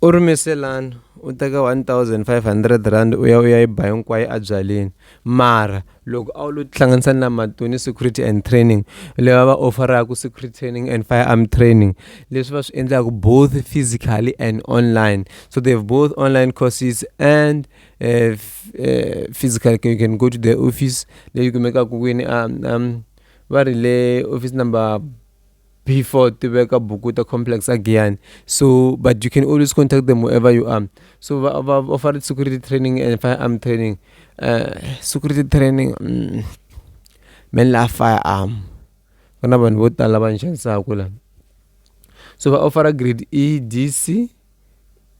Urumeselan utaka 1,500 rand uya ibayong kwaye abyaleni mara loko a wu lo tihlanganisa na matoni security and training leyi va offeraka security training and firearm training leswi va swi endlaka both physically and online, so they have both online courses and physical. You can go to the office leyi you kumekaka kwini va ri le office number before Tibeka Bukuta complex again. So but you can always contact them wherever you are. So we offered security training and firearm training. Security training men la firearm. Kana ban bota la ban shansa kula. So we offer a grade E, D, C,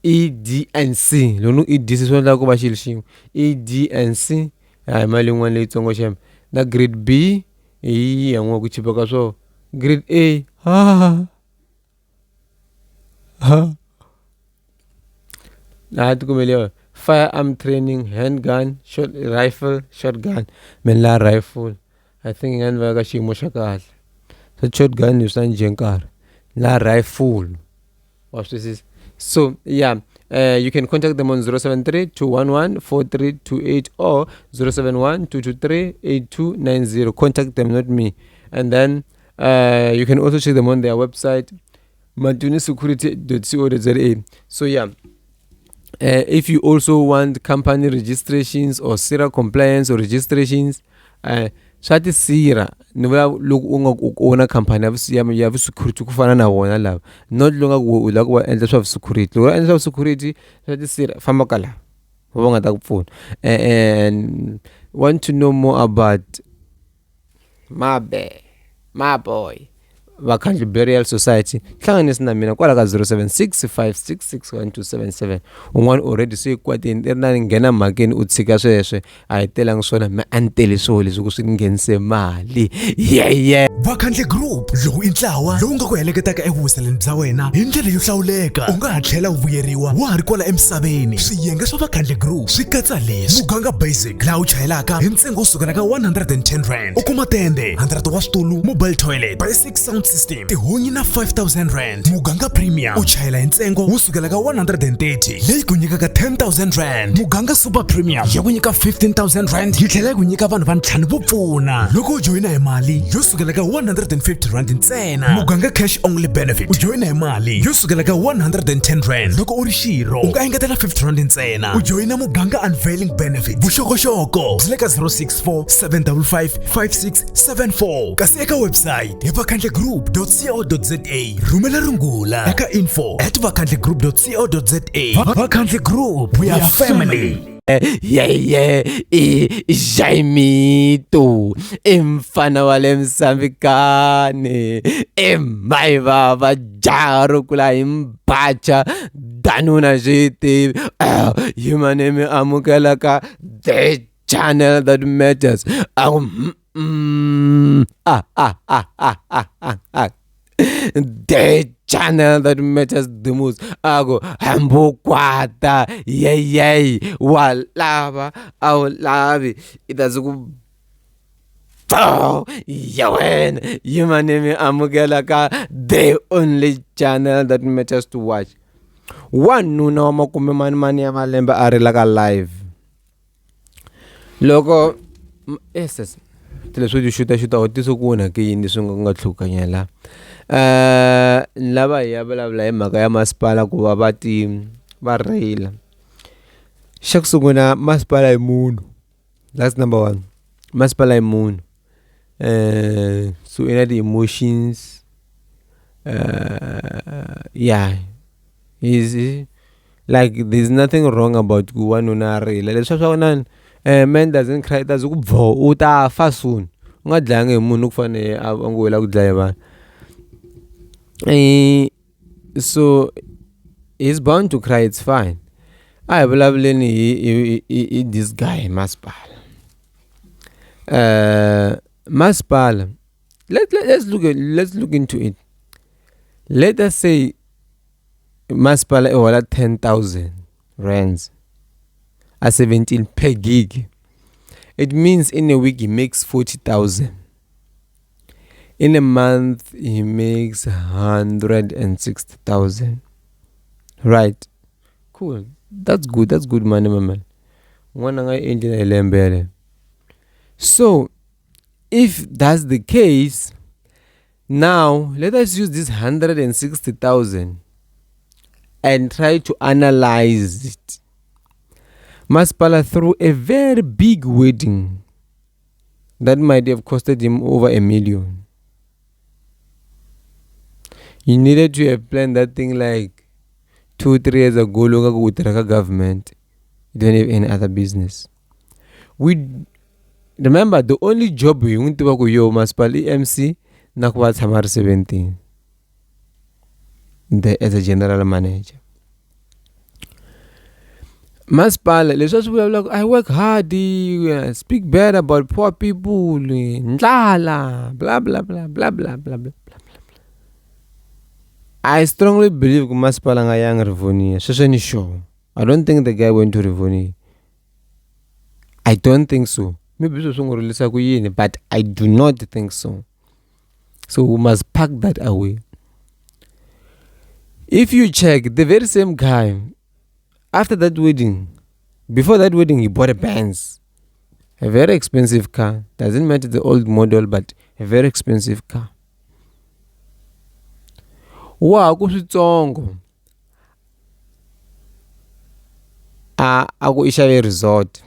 E, D and C. Lono E, D, C so la ko ba shilshim. E, D and C. Ay malingwan le tsongo shem. Na grade B, E yang wa kuchipaka so grade A. I had to go firearm training, handgun, rifle, shotgun, menla rifle. I think yan vaga shi moshakal. So shotgun you san jenkar. La rifle. Watch this is. So yeah, you can contact them on 073-211-4328 or 071-223-8290. Contact them, not me. And then you can also check them on their website matunisecurity.co.za. So yeah, if you also want company registrations or SIRA compliance or registrations, shati SIRA nivula loko u nga ona company ya security ku fana na wona lava, not longa ku la ku endla swa security. Loko endla swa security shati SIRA famba kala va nga ta ku pfuna. And want to know more about my boy Vakhandle Burial Society, hlanganisa na mina kwala ka 0765661277. Un'wana already se kwatini i ri na nghena mhakeni u tshika sweswe a hi telangi swona ma antele swo leswi ku swi nghenise mali. Yeah Vakhandle Group lowu i ntlawa lowu nga ku heleketaka evuhuseleni bya wena hi ndlela yo hlawuleka. U nga ha tlhela u vuyeriwa wa ha ri kwala emisaveni. Swiyenge swa Vakhandle Group swi katsa leswi: muganga basic laha u chayelaka hi ntsengo wo sukela ka 110 rand, u kuma tende 100 wa switulu, mobile toilet, basic sound system, tihunyi na 5,000 rand. Muganga premium u chayela hi ntsengo wo sukela ka 130 leyi ku nyikaka 10,000 rand. Muganga super premium ya ku nyika 15,000 rand yi tlhela ku nyika vanhu va ntlhanu vo pfuna loko u joyina hi mali yo sukela ka 150 rand ntsena. Muganga cash only benefit u joyina hi mali yo sukela ka 110 rand. Loko u ri xirho u nga engetela 50 rand ntsena. U joyina muganga unveiling benefit. Vuxokoxoko byi le ka 064 755 5674 kasi eka website hi vakhandlegroup.co.za. Rhumela rungula eka info@vakhandlegroup.co.za. Vakhandle Group, we are family. Jaimito mfana wale msambikane Mhayivava jaro kula imbacha danuna jiti yumaneme amukelaka the channel that matters. The channel that matters the most. Ago hambukwata yey walava awlavi itazuku yawen yumaneme amugelaka the only channel that matters to watch. One nuna makume mani ya malembe arilaka live loko SS telesudi shuta otiso kuna ke yindi sunga nga tlhukanyela. Lava ya vulavula hi mhaka ya masipala ku va va rheyila. Xa ku sungula, masipala hi munhu, that's number one. Masipala hi munhu, so ina the-emotions, yeah, is like there's nothing wrong about ku wanuna rheyila. Leswi swa wona man doesn't cry, tazi ku bvo u ta fa soon. U nga dlayanga hi munhu ku fane a ngo wela ku dlaya vanhu. So he's bound to cry, it's fine. I believe this guy Masipala. Masipala. Let's look into it. Let us say Masipala wala 10,000 rands at 17 per gig. It means in a week he makes 40,000. In a month he makes 160,000. Right? Cool. That's good. That's good money, my man. N'wana nga endlela hi lembe yaleyo. So if that's the case, now let us use this 160,000 and try to analyze it. Masipala threw a very big wedding that might have costed him over 1 million. You needed to have planned that thing like 2-3 years ago. Look with the government. You don't have any other business. We remember the only job we went to work with your Masipala MC Nakwa Tamar 17 there as a general manager. Masipala, let's just like I work hard, speak bad about poor people, ndlala, blah blah blah blah blah blah blah. I strongly believe Masipala nga yang Rivoni. Shashani show. I don't think the guy went to Rivoni. I don't think so. Maybe so, but I do not think so. So we must pack that away. If you check, the very same guy, after that wedding, before that wedding, he bought a Benz. A very expensive car. Doesn't matter the old model, but a very expensive car. Wow, kusitsongo. Ako Ishave resort.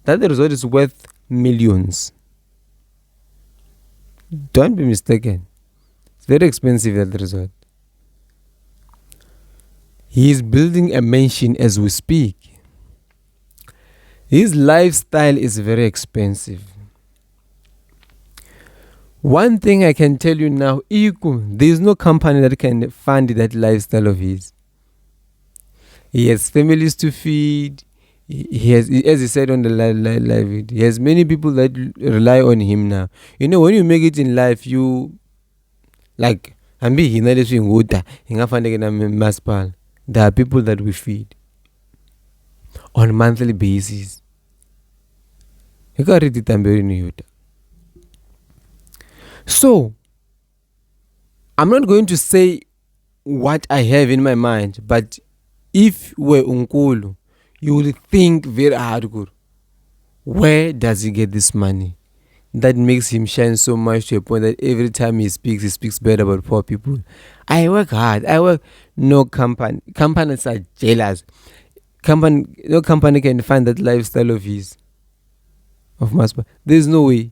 That resort is worth millions. Don't be mistaken. It's very expensive, that resort. He is building a mansion as we speak. His lifestyle is very expensive. One thing I can tell you now, there is no company that can fund that lifestyle of his. He has families to feed. He has, as he said on the live, he has many people that rely on him now. You know, when you make it in life, you like, there are people that we feed on a monthly basis. So, I'm not going to say what I have in my mind, but if we're Nkulu, you will think very hardcore. Where does he get this money that makes him shine so much to a point that every time he speaks bad about poor people? I work hard. No companies are jealous. No company can find that lifestyle of his, of Maspa. There's no way.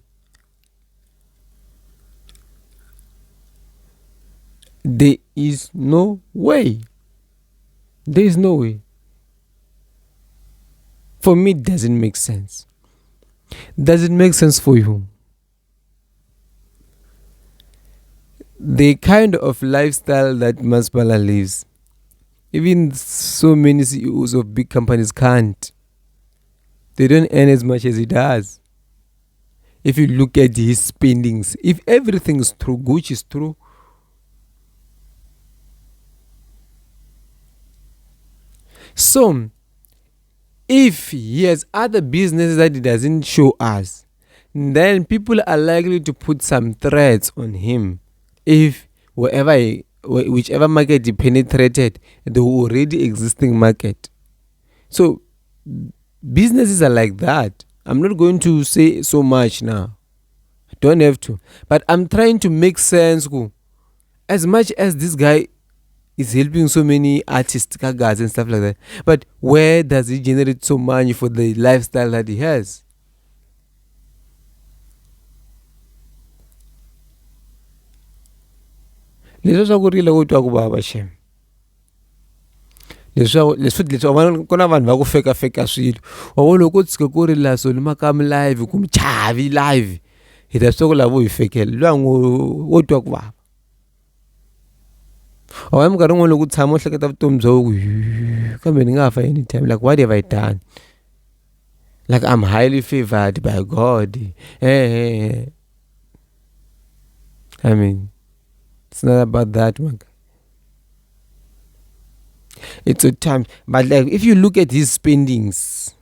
There is no way. There is no way. For me, it doesn't make sense. Does it make sense for you? The kind of lifestyle that Masipala lives, even so many CEOs of big companies can't. They don't earn as much as he does. If you look at his spendings, if everything is true, Gucci is true, so if he has other businesses that he doesn't show us, then people are likely to put some threats on him. If whichever market he penetrated, the already existing market. So businesses are like that. I'm not going to say so much now. I don't have to. But I'm trying to make sense. As much as this guy is helping so many artists, Gagas and stuff like that, but where does he generate so money for the lifestyle that he has? Leswi swa ku rila ku twa ku bava shem. Leswi kona vanhu va ku feka swilo. Wa loko tsike ku rila so ni makam live ku mchavi live. Hi ta swa ku lavo hi fekela. Lwangu wo twa ku bava. I'm going to look at some like at Tom coming off anytime. Like, what have I done? Like, I'm highly favored by God. I mean, it's not about that one. It's a time. But like, if you look at his spendings,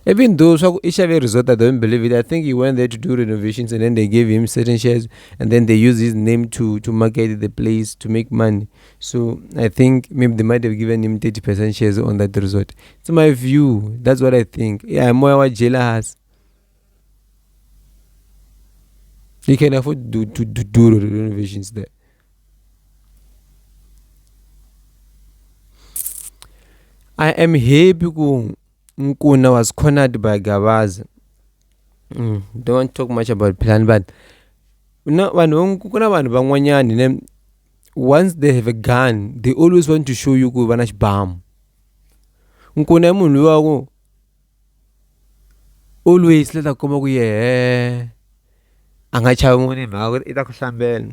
Even those who Ishave Resort, I don't believe it. I think he went there to do renovations and then they gave him certain shares and then they used his name to market the place to make money. So I think maybe they might have given him 30% shares on that resort. It's my view. That's what I think. Yeah, more what Jela has. He can afford to do renovations there. I am happy Nkuna was cornered by Gavaza. Don't want to talk much about plan, but once they have a gun, they always want to show you go bomb. Nkuna munhu always let come kuye angachava munhu mhaka ita kuhlambela.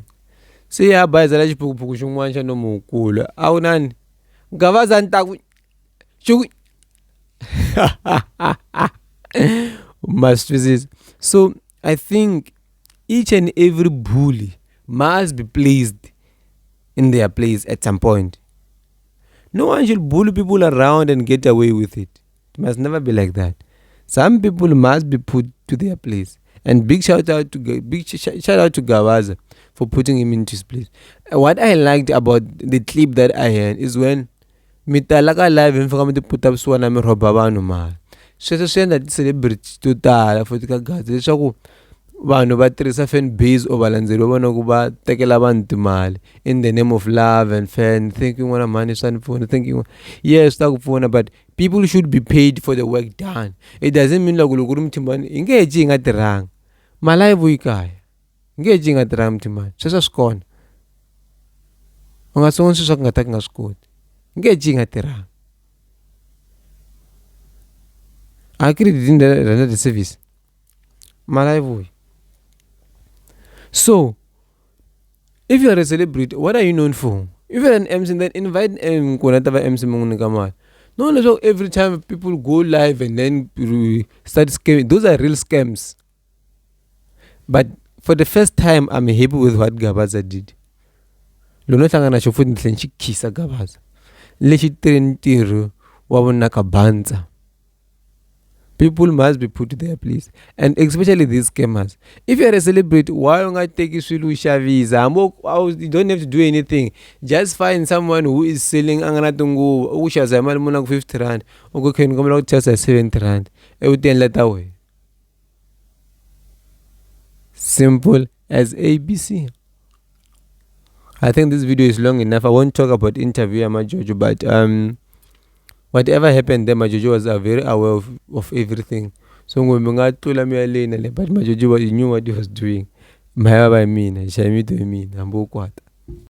Se ya bayizela xipukupuku xin'wana xa nomu wukulu a wu nani Gavaza ntaku masterpieces. So I think each and every bully must be placed in their place at some point. No one should bully people around and get away with it. It must never be like that. Some people must be put to their place. And big shout out to Gavaza for putting him into his place. What I liked about the clip that I heard is when mitalaka live mfika mi put up swana mi roba vanhu mali. Sweswo swi endla ti-celebrity to tala futhi ka Gaza leswaku vanhu va tirhisa fan base or valandzeri va vona ku va tekela vanhu timali in the name of love and fan, thinking wona mani swa ni pfuna, thinking yes ta ku pfuna, but people should be paid for the work done. It doesn't mean loko ri Mthimbani hi nge ji hi nga tirhangi mali a yi vuyi kaya, hi nge ji hi nga tirhangi Mthimbani sweswo swi kona. U nga sungula swilo swa ku nga ta ka nga swi koti hi nge ji hi nga tirhangi. A ku ri didn't render the service mali a yi vuyi. So, if you are a celebrity, what are you known for? If you're an MC, then invite Nkuna to MC Mungunikamal. No, so every time people go live and then start scamming, those are real scams. But for the first time, I'm happy with what Gavaza did. Lono tanga na shofu nitlenchi kisa Gavaza. Lechi trentiru wabunaka banza. People must be put to their place, and especially these scammers. If you are a celebrity, why don't I take you to visa? You don't have to do anything. Just find someone who is selling anganatungu ushaza mal muna 50 rand. Ugo can come out just 70 rand. Everything let away. Simple as ABC. I think this video is long enough. I won't talk about interview Jojo, but whatever happened there, Jojo was very aware of everything. So when I told him but Jojo knew what he was doing. Mhayivava I mean, Shami to me, Nambo Kwata.